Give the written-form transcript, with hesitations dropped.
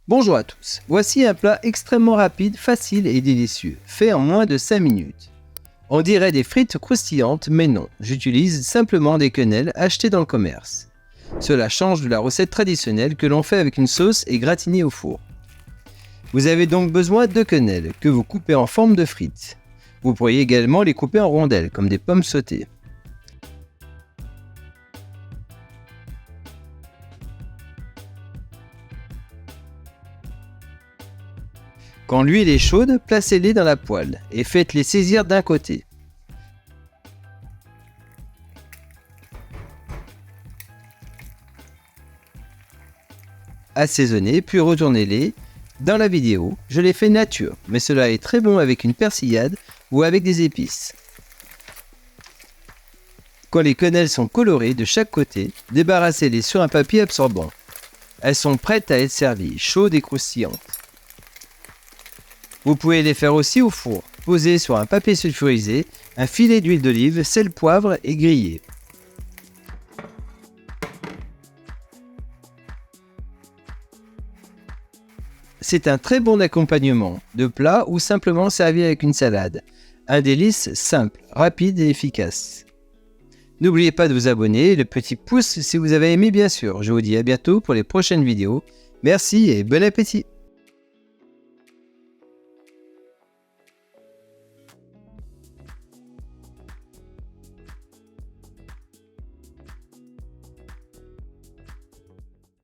Bonjour à tous, voici un plat extrêmement rapide, facile et délicieux, fait en moins de 5 minutes. On dirait des frites croustillantes, mais non, j'utilise simplement des quenelles achetées dans le commerce. Cela change de la recette traditionnelle que l'on fait avec une sauce et gratinée au four. Vous avez donc besoin de quenelles, que vous coupez en forme de frites. Vous pourriez également les couper en rondelles, comme des pommes sautées. Quand l'huile est chaude, placez-les dans la poêle et faites-les saisir d'un côté. Assaisonnez puis retournez-les. Dans la vidéo, je l'ai fait nature, mais cela est très bon avec une persillade ou avec des épices. Quand les quenelles sont colorées de chaque côté, débarrassez-les sur un papier absorbant. Elles sont prêtes à être servies, chaudes et croustillantes. Vous pouvez les faire aussi au four, posées sur un papier sulfurisé, un filet d'huile d'olive, sel, poivre et grillé. C'est un très bon accompagnement de plat ou simplement servi avec une salade. Un délice simple, rapide et efficace. N'oubliez pas de vous abonner et le petit pouce si vous avez aimé bien sûr. Je vous dis à bientôt pour les prochaines vidéos. Merci et bon appétit!